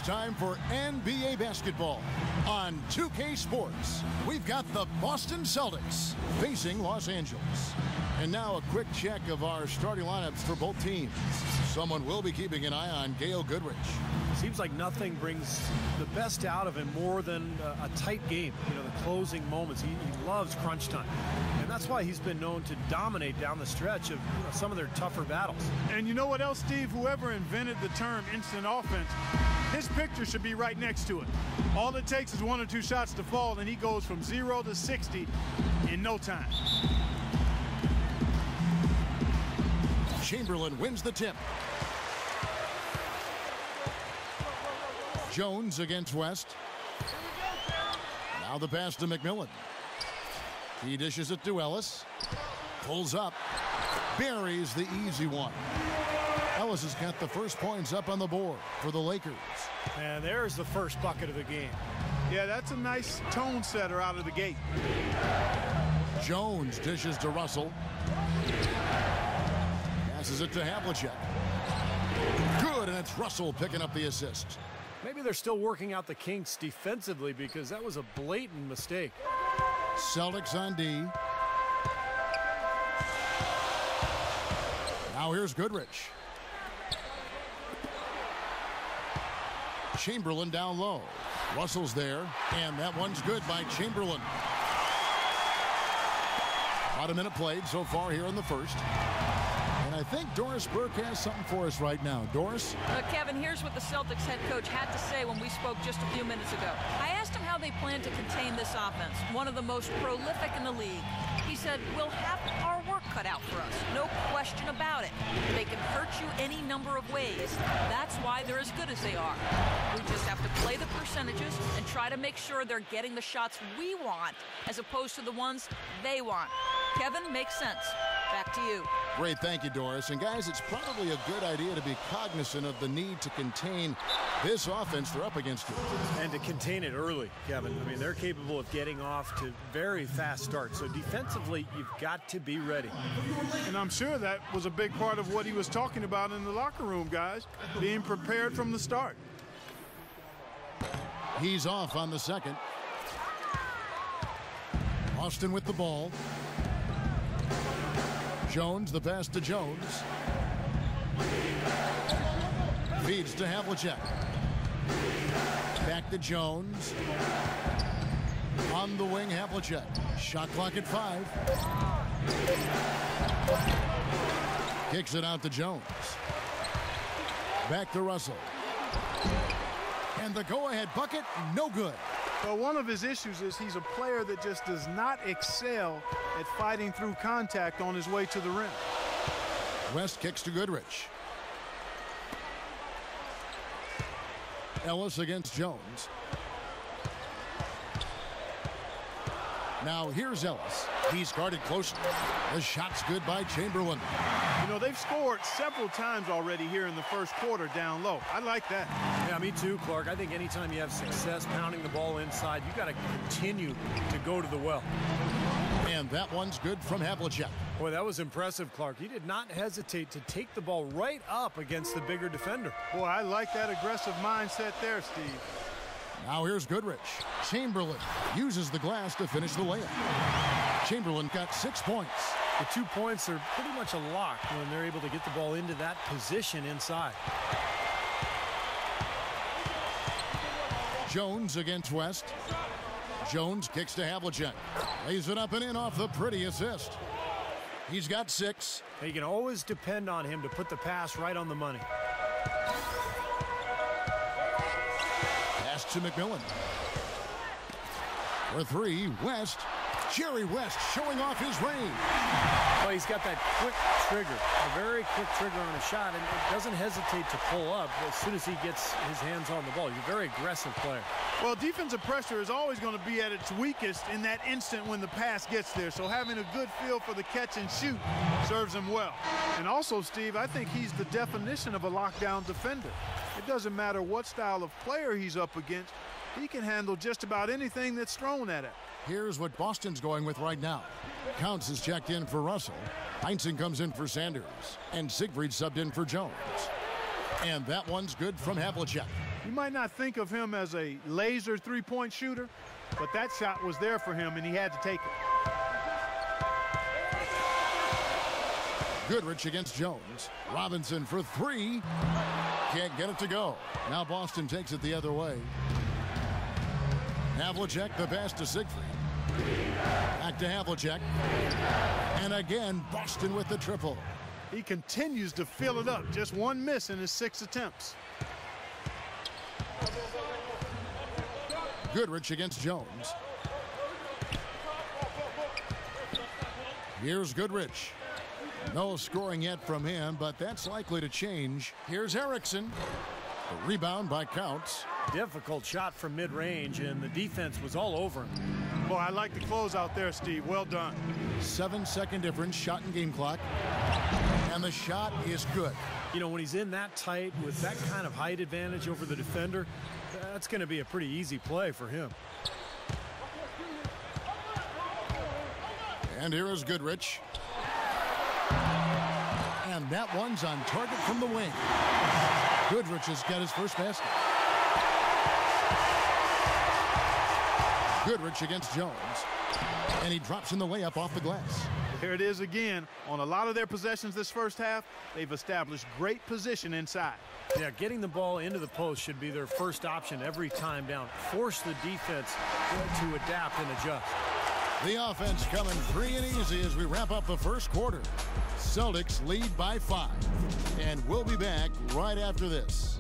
time for NBA basketball. On 2K Sports, we've got the Boston Celtics facing Los Angeles. And now a quick check of our starting lineups for both teams. Someone will be keeping an eye on Gail Goodrich. Seems like nothing brings the best out of him more than a tight game. You know, the closing moments. He loves crunch time. And that's why he's been known to dominate down the stretch of some of their tougher battles. And you know what else, Steve? Whoever invented the term instant offense, his picture should be right next to it. All it takes is 1 or 2 shots to fall, and he goes from 0 to 60 in no time. Chamberlain wins the tip. Jones against West. Now the pass to McMillan. He dishes it to Ellis. Pulls up. Buries the easy one. Ellis has got the first points up on the board for the Lakers. And there's the first bucket of the game. Yeah, that's a nice tone setter out of the gate. Jones dishes to Russell. Passes it to Havlicek. Good, and it's Russell picking up the assist. Maybe they're still working out the kinks defensively because that was a blatant mistake. Celtics on D. Now here's Goodrich. Chamberlain down low. Russell's there, and that one's good by Chamberlain. About a minute played so far here in the first. And I think Doris Burke has something for us right now. Doris? Kevin, here's what the Celtics head coach had to say when we spoke just a few minutes ago. I asked him how they plan to contain this offense, one of the most prolific in the league. He said, we'll have our work cut out for us. No question about it. They can hurt you any number of ways. That's why they're as good as they are. We just have to play the percentages and try to make sure they're getting the shots we want as opposed to the ones they want. Kevin, makes sense. Back to you. Great, thank you, Doris. And guys, it's probably a good idea to be cognizant of the need to contain this offense they're up against you. And to contain it early, Kevin. I mean, they're capable of getting off to very fast starts. So defensively, you've got to be ready. And I'm sure that was a big part of what he was talking about in the locker room, guys. Being prepared from the start. He's off on the second. Austin with the ball. Jones, the pass to Jones. Feeds to Havlicek. Back to Jones. On the wing, Havlicek. Shot clock at 5. Kicks it out to Jones. Back to Russell. And the go-ahead bucket, no good. Well, one of his issues is he's a player that just does not excel at fighting through contact on his way to the rim. West kicks to Goodrich. Ellis against Jones. Now here's Ellis. He's guarded closely. The shot's good by Chamberlain. You know, they've scored several times already here in the first quarter down low. I like that. Yeah, me too, Clark. I think anytime you have success pounding the ball inside, you got to continue to go to the well. And that one's good from Havlicek. Boy, that was impressive, Clark. He did not hesitate to take the ball right up against the bigger defender. Boy, I like that aggressive mindset there, Steve. Now here's Goodrich. Chamberlain uses the glass to finish the layup. Chamberlain got 6 points. The 2 points are pretty much a lock when they're able to get the ball into that position inside. Jones against West. Jones kicks to Havlicek. Lays it up and in off the pretty assist. He's got 6. You can always depend on him to put the pass right on the money. Pass to McMillan. For 3, West. Jerry West showing off his range. Well, he's got that quick trigger, a very quick trigger on a shot, and it doesn't hesitate to pull up as soon as he gets his hands on the ball. He's a very aggressive player. Well, defensive pressure is always going to be at its weakest in that instant when the pass gets there. So having a good feel for the catch and shoot serves him well. And also, Steve, I think he's the definition of a lockdown defender. It doesn't matter what style of player he's up against. He can handle just about anything that's thrown at him. Here's what Boston's going with right now. Counts is checked in for Russell. Heinsohn comes in for Sanders. And Siegfried subbed in for Jones. And that one's good from Havlicek. You might not think of him as a laser three-point shooter, but that shot was there for him, and he had to take it. Goodrich against Jones. Robinson for three. Can't get it to go. Now Boston takes it the other way. Havlicek the pass to Siegfried. Back to Havlicek. And again, Boston with the triple. He continues to fill it up. Just one miss in his 6 attempts. Goodrich against Jones. Here's Goodrich. No scoring yet from him, but that's likely to change. Here's Erickson. The rebound by Counts. Difficult shot from mid-range, and the defense was all over him. Boy, I like the close out there, Steve. Well done. 7-second difference, shot and game clock. And the shot is good. You know, when he's in that tight with that kind of height advantage over the defender, that's going to be a pretty easy play for him. And here is Goodrich. And that one's on target from the wing. Goodrich has got his first basket. Goodrich against Jones. And he drops in the layup off the glass. Here it is again. On a lot of their possessions this first half, they've established great position inside. Yeah, getting the ball into the post should be their first option every time down. Force the defense to adapt and adjust. The offense coming free and easy as we wrap up the first quarter. Celtics lead by 5. And we'll be back right after this.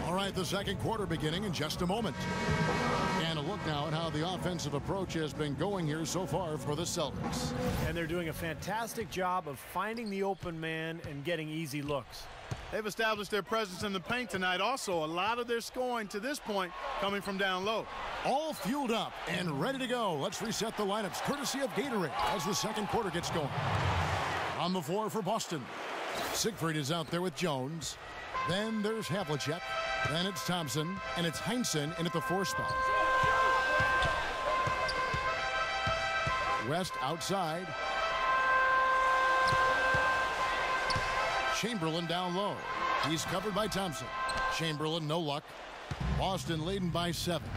All right, the second quarter beginning in just a moment. And a look now at how the offensive approach has been going here so far for the Celtics. And they're doing a fantastic job of finding the open man and getting easy looks. They've established their presence in the paint tonight. Also, a lot of their scoring to this point coming from down low. All fueled up and ready to go. Let's reset the lineups courtesy of Gatorade as the second quarter gets going. On the floor for Boston. Siegfried is out there with Jones. Then there's Havlicek. Then it's Thompson. And it's Heinsohn in at the 4 spot. West outside. Chamberlain down low. He's covered by Thompson. Chamberlain, no luck. Boston leading by 7.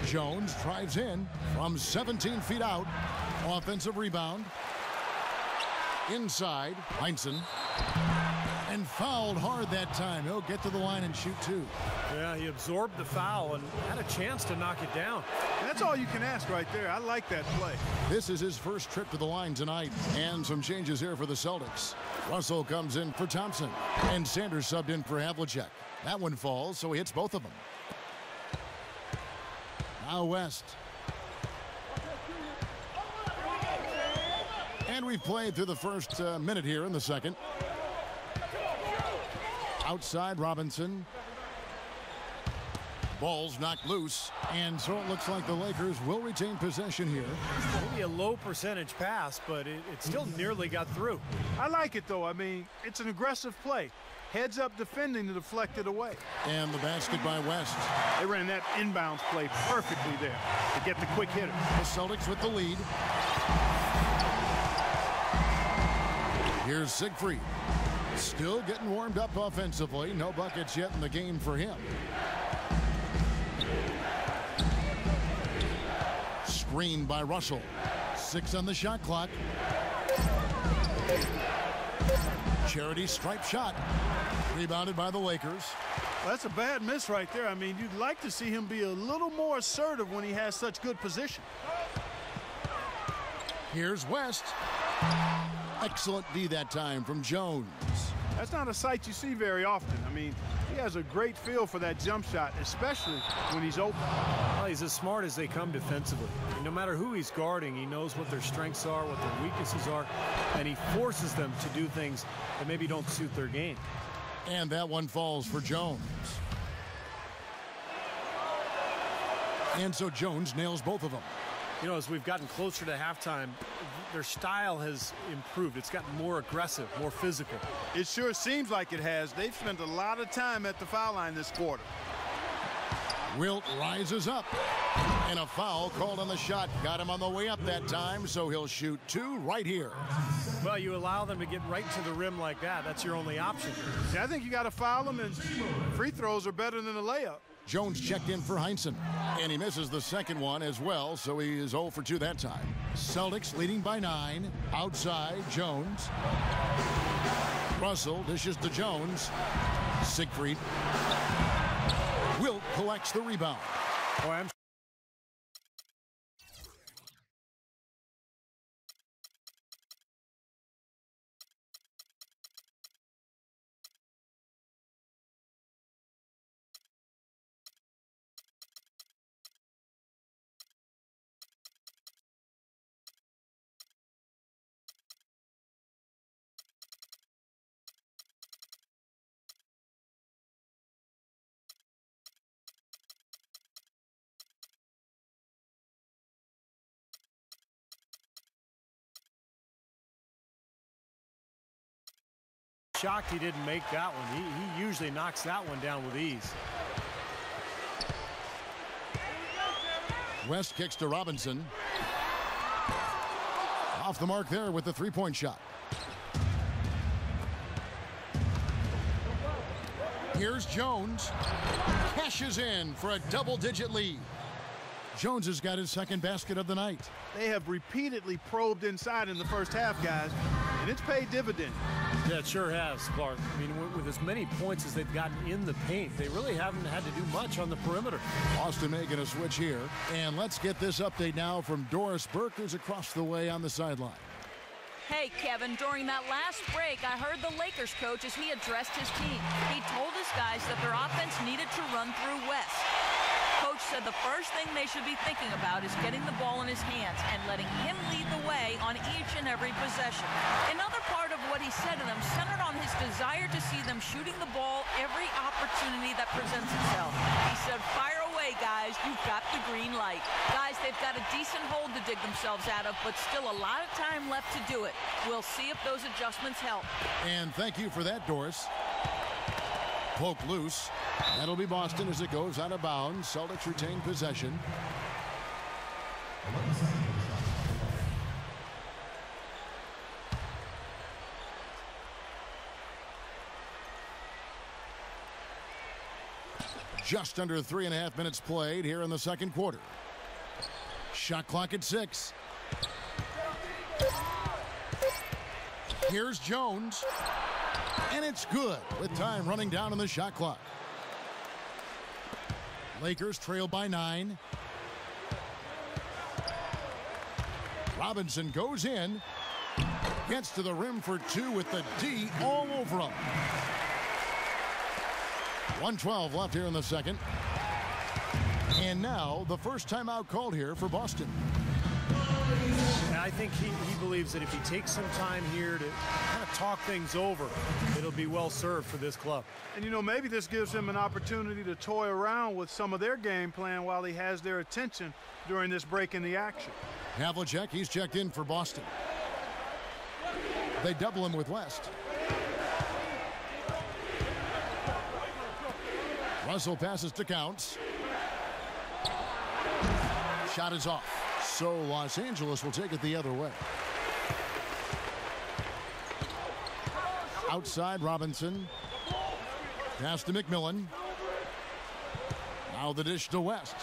Jones drives in from 17 feet out. Offensive rebound. Inside, Heinsohn. And fouled hard that time. He'll get to the line and shoot 2. Yeah, he absorbed the foul and had a chance to knock it down. That's all you can ask right there. I like that play. This is his first trip to the line tonight. And some changes here for the Celtics. Russell comes in for Thompson. And Sanders subbed in for Havlicek. That one falls, so he hits both of them. Now West. And we've played through the first minute here in the second. Outside Robinson. Ball's knocked loose, and so it looks like the Lakers will retain possession here. Maybe a low percentage pass, but it still nearly got through. I like it, though. I mean, it's an aggressive play. Heads up defending to deflect it away. And the basket by West. They ran that inbounds play perfectly there to get the quick hitter. The Celtics with the lead. Here's Siegfried. Still getting warmed up offensively. No buckets yet in the game for him. Screen by Russell. 6 on the shot clock. Charity stripe shot. Rebounded by the Lakers. Well, that's a bad miss right there. I mean, you'd like to see him be a little more assertive when he has such good position. Here's West. Excellent D that time from Jones. That's not a sight you see very often. I mean, he has a great feel for that jump shot, especially when he's open. Well, he's as smart as they come defensively. No matter who he's guarding, he knows what their strengths are, what their weaknesses are, and he forces them to do things that maybe don't suit their game. And that one falls for Jones. And so Jones nails both of them. You know, as we've gotten closer to halftime, their style has improved. It's gotten more aggressive, more physical. It sure seems like it has. They've spent a lot of time at the foul line this quarter. Wilt rises up. And a foul called on the shot. Got him on the way up that time, so he'll shoot 2 right here. Well, you allow them to get right to the rim like that. That's your only option. Yeah, I think you got to foul them, and free throws are better than a layup. Jones checked in for Heinsohn, and he misses the second one as well, so he is 0 for 2 that time. Celtics leading by 9. Outside, Jones. Russell dishes to Jones. Siegfried. Wilt collects the rebound. Boy, I'm shocked he didn't make that one. He usually knocks that one down with ease. West kicks to Robinson. Off the mark there with the three-point shot. Here's Jones. Cashes in for a double-digit lead. Jones has got his second basket of the night. They have repeatedly probed inside in the first half, guys, and it's paid dividends. Yeah, it sure has, Clark. I mean, with as many points as they've gotten in the paint, they really haven't had to do much on the perimeter. Boston making a switch here. And let's get this update now from Doris Burke, who's across the way on the sideline. Hey, Kevin, during that last break, I heard the Lakers coach as he addressed his team. He told his guys that their offense needed to run through West. Coach said the first thing they should be thinking about is getting the ball in his hands and letting him lead the way on each and every possession. Another part of what he said to them centered on his desire to see them shooting the ball every opportunity that presents itself. He said, fire away, guys. You've got the green light. Guys, they've got a decent hole to dig themselves out of, but still a lot of time left to do it. We'll see if those adjustments help. And thank you for that, Doris. Poke loose. That'll be Boston as it goes out of bounds. Celtics retain possession. Just under 3.5 minutes played here in the second quarter. Shot clock at 6. Here's Jones. And it's good with time running down on the shot clock. Lakers trail by 9. Robinson goes in. Gets to the rim for 2 with the D all over him. 1:12 left here in the second. And now the first timeout called here for Boston. And I think he believes that if he takes some time here to kind of talk things over, it'll be well served for this club. And, you know, maybe this gives him an opportunity to toy around with some of their game plan while he has their attention during this break in the action. Havlicek, he's checked in for Boston. They double him with West. Russell passes to Counts. Shot is off. So Los Angeles will take it the other way. Outside Robinson. Pass to McMillan. Now the dish to West.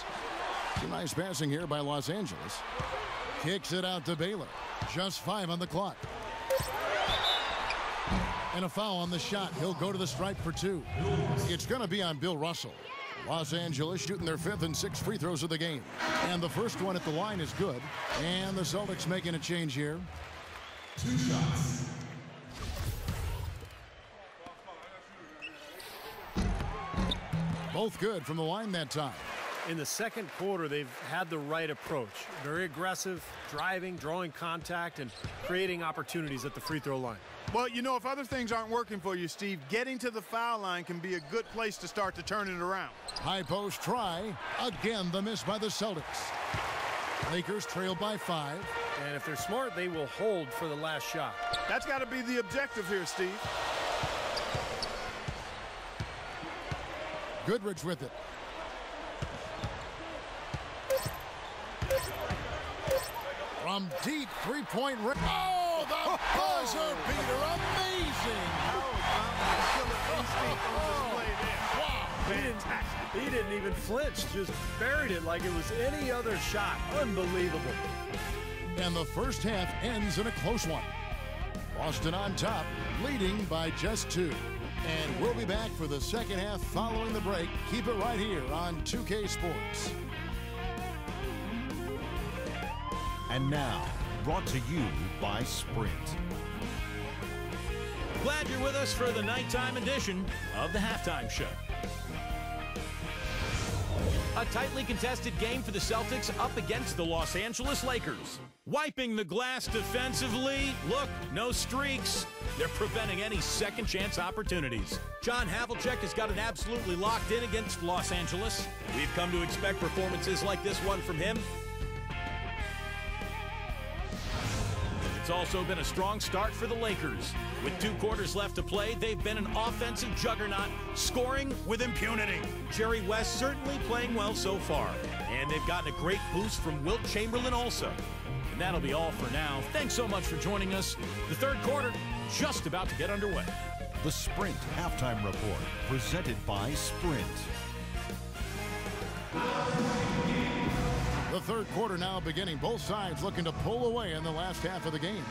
Some nice passing here by Los Angeles. Kicks it out to Baylor. Just 5 on the clock. And a foul on the shot. He'll go to the stripe for 2. It's going to be on Bill Russell. Los Angeles shooting their 5th and 6th free throws of the game. And the first one at the line is good. And the Celtics making a change here. 2 shots. Both good from the line that time. In the second quarter, they've had the right approach. Very aggressive, driving, drawing contact, and creating opportunities at the free throw line. Well, you know, if other things aren't working for you, Steve, getting to the foul line can be a good place to start to turn it around. High post try. Again, the miss by the Celtics. Lakers trail by 5. And if they're smart, they will hold for the last shot. That's got to be the objective here, Steve. Goodrich with it. From deep three-point range. Oh, the buzzer beater. Amazing. Fantastic. He didn't even flinch, just buried it like it was any other shot. Unbelievable. And the first half ends in a close one. Boston on top, leading by just 2. And we'll be back for the second half following the break. Keep it right here on 2K Sports. And now, brought to you by Sprint. Glad you're with us for the nighttime edition of the Halftime Show. A tightly contested game for the Celtics up against the Los Angeles Lakers. Wiping the glass defensively. Look, no streaks. They're preventing any second chance opportunities. John Havlicek has got it absolutely locked in against Los Angeles. We've come to expect performances like this one from him. It's also been a strong start for the Lakers. With 2 quarters left to play, they've been an offensive juggernaut, scoring with impunity. Jerry West certainly playing well so far. And they've gotten a great boost from Wilt Chamberlain also. And that'll be all for now. Thanks so much for joining us. The third quarter just about to get underway. The Sprint Halftime Report, presented by Sprint. The third quarter now beginning. Both sides looking to pull away in the last half of the game.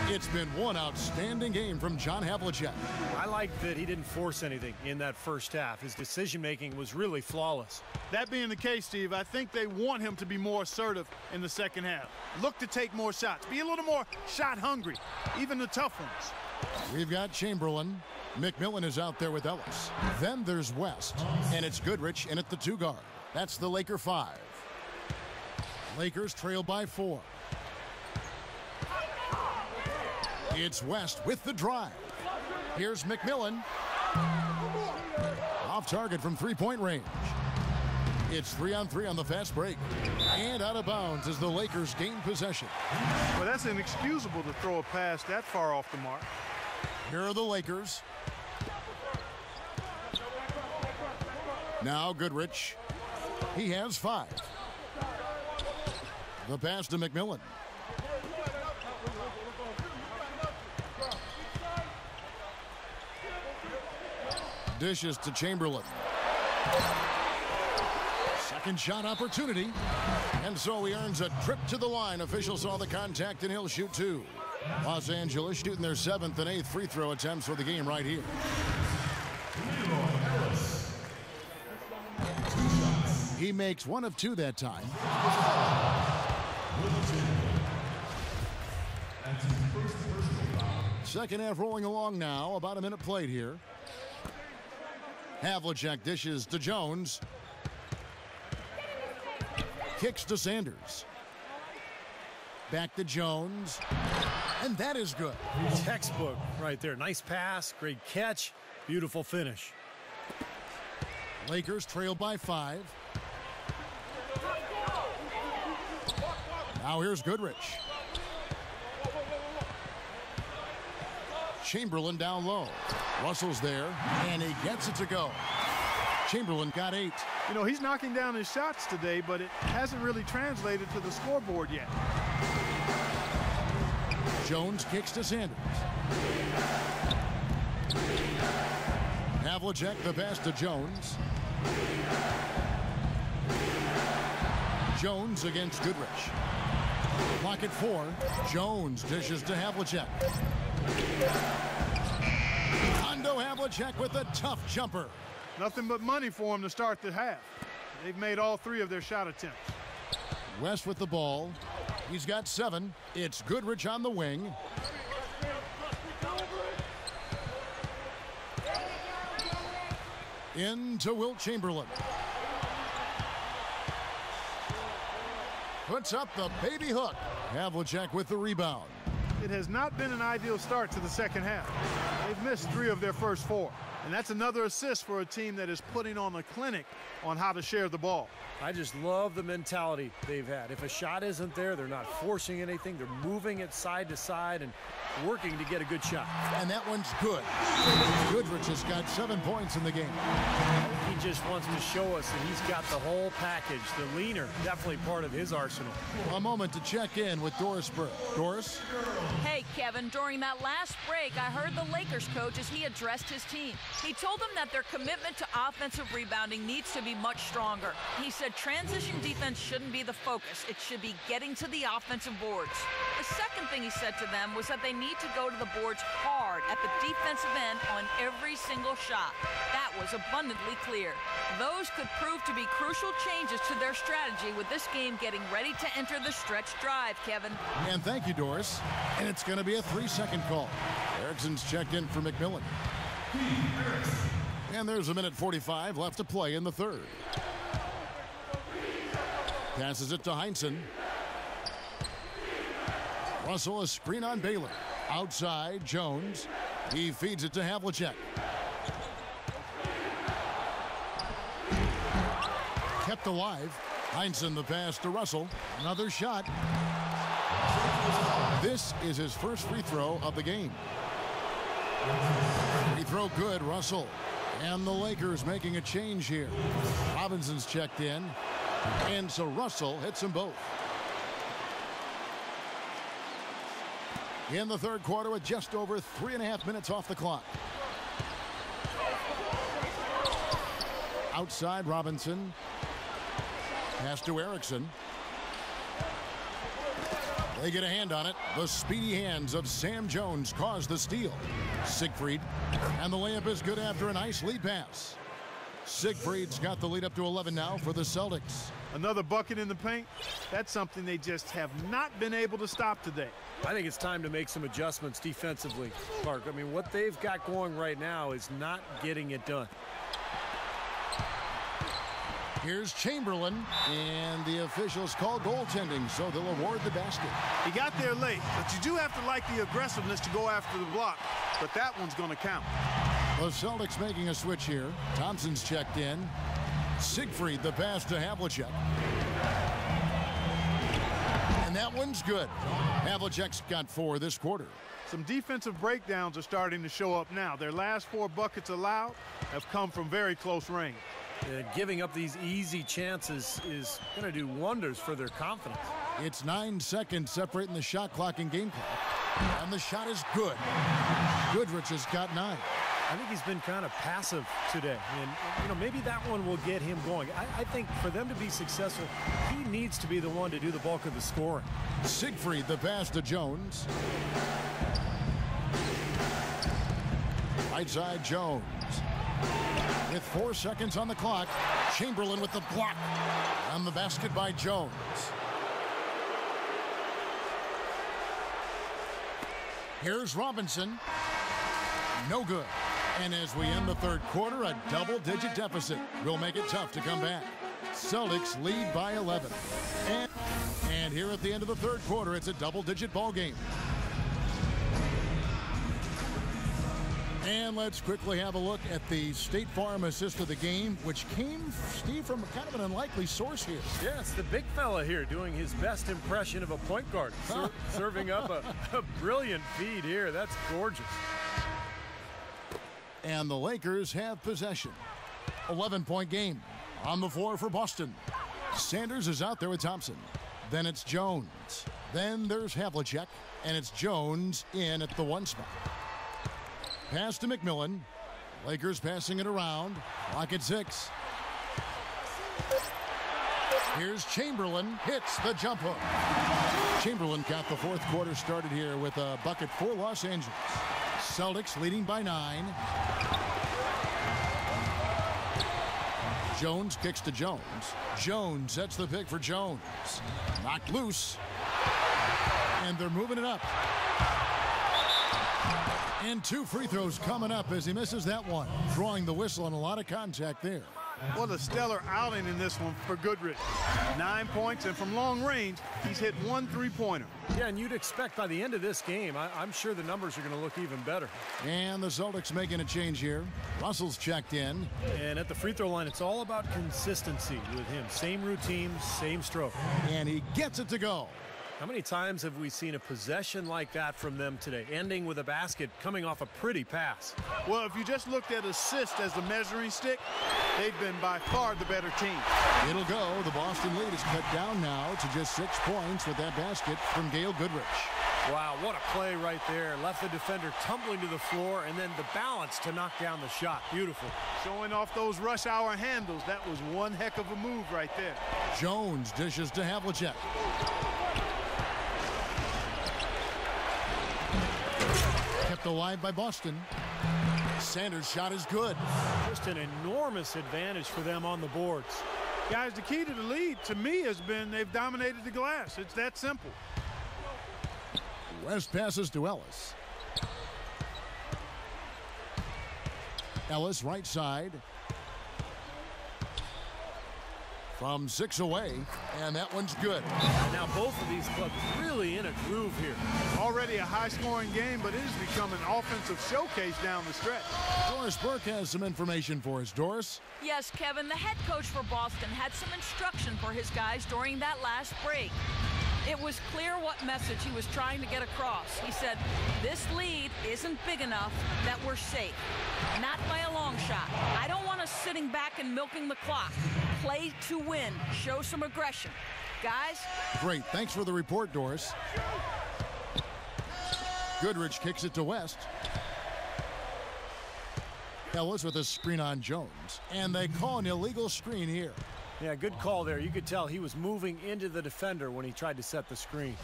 It's been one outstanding game from John Havlicek. I like that he didn't force anything in that first half. His decision-making was really flawless. That being the case, Steve, I think they want him to be more assertive in the second half. Look to take more shots. Be a little more shot hungry, even the tough ones. We've got Chamberlain. McMillan is out there with Ellis. Then there's West. And it's Goodrich in at the 2 guard. That's the Laker 5. Lakers trail by 4. It's West with the drive. Here's McMillan. Off target from three-point range. It's 3-on-3 on the fast break. And out of bounds as the Lakers gain possession. Well, that's inexcusable to throw a pass that far off the mark. Here are the Lakers. Now Goodrich. He has 5. The pass to McMillan. Dishes to Chamberlain. Second shot opportunity. And so he earns a trip to the line. Officials saw the contact and he'll shoot 2. Los Angeles shooting their 7th and 8th free throw attempts for the game right here. He makes 1 of 2 that time. Second half rolling along now. About a minute played here. Havlicek dishes to Jones. Kicks to Sanders. Back to Jones. And that is good. Textbook right there. Nice pass, great catch, beautiful finish. Lakers trail by 5. Now here's Goodrich. Chamberlain down low. Russell's there, and he gets it to go. Chamberlain got 8. You know, he's knocking down his shots today, but it hasn't really translated to the scoreboard yet. Jones kicks to Sanders. Havlicek the pass to Jones. Jones against Goodrich. Clock at 4. Jones dishes to Havlicek. Hondo Havlicek with a tough jumper. Nothing but money for him to start the half. They've made all 3 of their shot attempts. West with the ball. He's got 7. It's Goodrich on the wing. Into Wilt Chamberlain. Puts up the baby hook. Havlicek with the rebound. It has not been an ideal start to the second half. They've missed 3 of their first 4. And that's another assist for a team that is putting on a clinic on how to share the ball. I just love the mentality they've had. If a shot isn't there, they're not forcing anything. They're moving it side to side and working to get a good shot. And that one's good. Goodrich has got 7 points in the game. He just wants to show us that he's got the whole package. The leaner, definitely part of his arsenal. A moment to check in with Doris Burke. Doris? Hey, Kevin, during that last break, I heard the Lakers coach as he addressed his team. He told them that their commitment to offensive rebounding needs to be much stronger. He said transition defense shouldn't be the focus. It should be getting to the offensive boards. The second thing he said to them was that they need to go to the boards hard at the defensive end on every single shot. That was abundantly clear. Those could prove to be crucial changes to their strategy with this game getting ready to enter the stretch drive, Kevin. And thank you, Doris. And it's going to be a 3-second call. Erickson's checked in for McMillan. And there's a minute 45 left to play in the third. Passes it to Heinsohn. Russell, a screen on Baylor. Outside, Jones. He feeds it to Havlicek. Kept alive. Heinsohn the pass to Russell. Another shot. This is his first free throw of the game. Free throw good, Russell. And the Lakers making a change here. Robinson's checked in. And so Russell hits them both. In the third quarter with just over 3.5 minutes off the clock. Outside, Robinson. Pass to Erickson. They get a hand on it. The speedy hands of Sam Jones caused the steal. Siegfried. And the layup is good after a nice lead pass. Siegfried's got the lead up to 11 now for the Celtics. Another bucket in the paint. That's something they just have not been able to stop today. I think it's time to make some adjustments defensively, Clark. I mean, what they've got going right now is not getting it done. Here's Chamberlain, and the officials call goaltending, so they'll award the basket. He got there late, but you do have to like the aggressiveness to go after the block. But that one's going to count. The Celtics making a switch here. Thompson's checked in. Siegfried the pass to Havlicek. And that one's good. Havlicek's got 4 this quarter. Some defensive breakdowns are starting to show up now. Their last 4 buckets allowed have come from very close range. Giving up these easy chances is going to do wonders for their confidence. It's 9 seconds separating the shot clock and game clock. And the shot is good. Goodrich has got 9. I think he's been kind of passive today. And, you know, maybe that one will get him going. I think for them to be successful, he needs to be the one to do the bulk of the scoring. Siegfried the pass to Jones. Right side, Jones. With 4 seconds on the clock, Chamberlain with the block. On the basket by Jones. Here's Robinson. No good. And as we end the third quarter, a double-digit deficit will make it tough to come back. Celtics lead by 11. And here at the end of the third quarter, it's a double-digit ball game. And let's quickly have a look at the State Farm assist of the game, which came, Steve, from kind of an unlikely source here. Yeah, it's the big fella here doing his best impression of a point guard, serving up a brilliant feed here. That's gorgeous. And the Lakers have possession. 11-point game on the floor for Boston. Sanders is out there with Thompson. Then it's Jones. Then there's Havlicek, and it's Jones in at the 1 spot. Pass to McMillan. Lakers passing it around. Clock at 6. Here's Chamberlain. Hits the jump hook. Chamberlain got the fourth quarter started here with a bucket for Los Angeles. Celtics leading by 9. Jones kicks to Jones. Jones sets the pick for Jones. Knocked loose. And they're moving it up. And 2 free throws coming up as he misses that one. Drawing the whistle and a lot of contact there. What a stellar outing in this one for Goodrich. 9 points, and from long range, he's hit 1 3-pointer. Yeah, and you'd expect by the end of this game, I'm sure the numbers are going to look even better. And the Celtics making a change here. Russell's checked in. And at the free throw line, it's all about consistency with him. Same routine, same stroke. And he gets it to go. How many times have we seen a possession like that from them today, ending with a basket coming off a pretty pass? Well, if you just looked at assist as the measuring stick, they've been by far the better team. It'll go. The Boston lead is cut down now to just 6 points with that basket from Gail Goodrich. Wow, what a play right there. Left the defender tumbling to the floor, and then the balance to knock down the shot. Beautiful. Showing off those rush hour handles. That was one heck of a move right there. Jones dishes to Havlicek. Kept alive by Boston. Sanders' shot is good. Just an enormous advantage for them on the boards. Guys, the key to the lead, to me, has been they've dominated the glass. It's that simple. West passes to Ellis. Ellis right side. From 6 away, and that one's good. And now both of these clubs really in a groove here. Already a high-scoring game, but it has become an offensive showcase down the stretch. Doris Burke has some information for us. Doris? Yes, Kevin, the head coach for Boston had some instruction for his guys during that last break. It was clear what message he was trying to get across. He said, this lead isn't big enough that we're safe. Not by a long shot. I don't want us sitting back and milking the clock. Play to win. Show some aggression. Guys? Great. Thanks for the report, Doris. Goodrich kicks it to West. Ellis with a screen on Jones. And they call an illegal screen here. Yeah, good call there. You could tell he was moving into the defender when he tried to set the screen.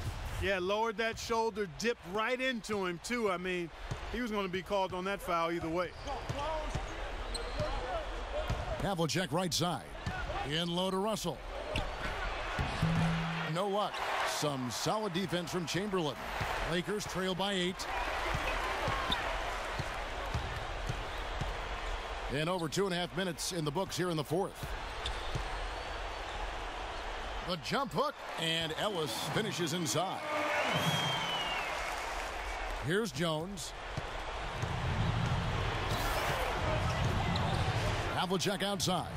Yeah, lowered that shoulder, dipped right into him, too. I mean, he was going to be called on that foul either way. Havlicek right side. In low to Russell. No luck. Some solid defense from Chamberlain. Lakers trail by 8. And over 2.5 minutes in the books here in the fourth. The jump hook, and Ellis finishes inside. Here's Jones. Havlicek outside.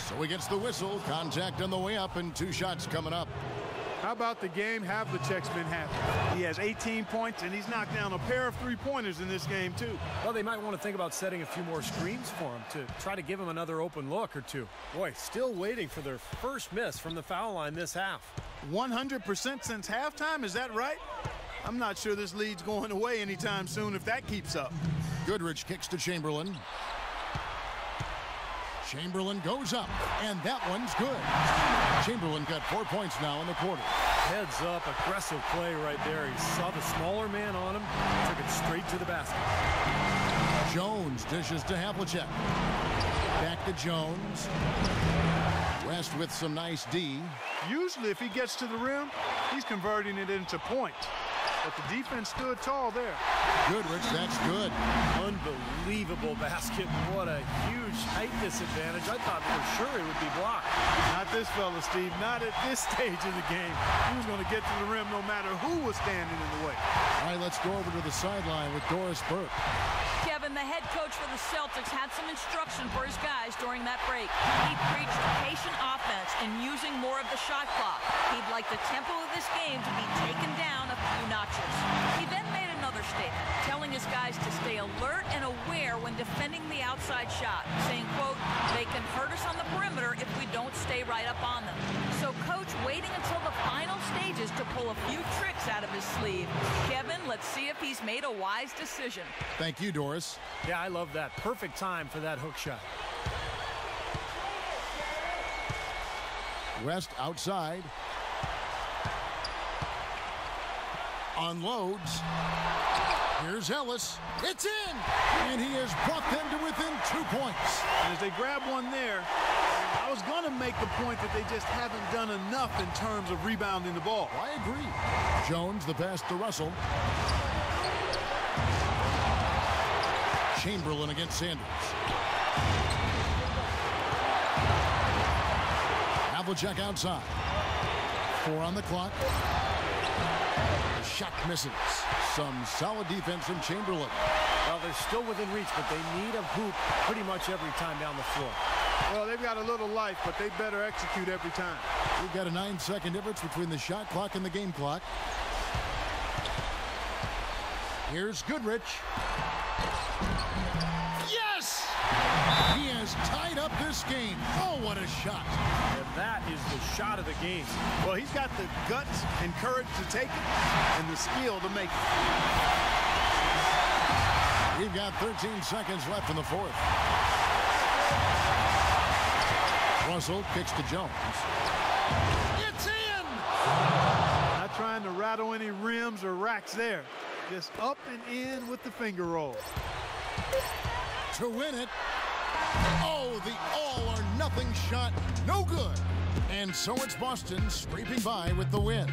So he gets the whistle. Contact on the way up, and 2 shots coming up. How about the game? Havlicek's been happy. He has 18 points, and he's knocked down a pair of 3-pointers in this game, too. Well, they might want to think about setting a few more screens for him to try to give him another open look or two. Boy, still waiting for their first miss from the foul line this half. 100% since halftime, is that right? I'm not sure this lead's going away anytime soon if that keeps up. Goodrich kicks to Chamberlain. Chamberlain goes up, and that one's good. Chamberlain got 4 points now in the quarter. Heads up, aggressive play right there. He saw the smaller man on him, took it straight to the basket. Jones dishes to Havlicek. Back to Jones. West with some nice D. Usually if he gets to the rim, he's converting it into points. But the defense stood tall there. Goodrich, that's good. Unbelievable basket. What a huge height disadvantage. I thought for sure it would be blocked. Not this fella, Steve. Not at this stage of the game. He was going to get to the rim no matter who was standing in the way. All right, let's go over to the sideline with Doris Burke. Kevin, the head coach for the Celtics, had some instruction for his guys during that break. He preached patient offense and using more of the shot clock. He'd like the tempo of this game to be taken down a few notches. He then made another statement, telling his guys to stay alert and aware when defending the outside shot, saying, quote, they can hurt us on the perimeter if we don't stay right up on them. So coach waiting until the final stages to pull a few tricks out of his sleeve. Kevin, let's see if he's made a wise decision. Thank you, Doris. Yeah, I love that. Perfect time for that hook shot. West outside. Unloads. Here's Ellis. It's in! And he has brought them to within 2 points. And as they grab one there, I was going to make the point that they just haven't done enough in terms of rebounding the ball. I agree. Jones, the pass to Russell. Chamberlain against Sanders. Havlicek outside. 4 on the clock. The shot misses. Some solid defense from Chamberlain. Well, they're still within reach, but they need a hoop pretty much every time down the floor. Well, they've got a little life, but they better execute every time. We've got a 9-second difference between the shot clock and the game clock. Here's Goodrich. Yes! He has tied up this game. Oh, what a shot. And that is the shot of the game. Well, he's got the guts and courage to take it and the skill to make it. We've got 13 seconds left in the fourth. Russell kicks to Jones. It's in! Not trying to rattle any rims or racks there. Just up and in with the finger roll. To win it. Oh, the all-or-nothing shot. No good. And so it's Boston scraping by with the win.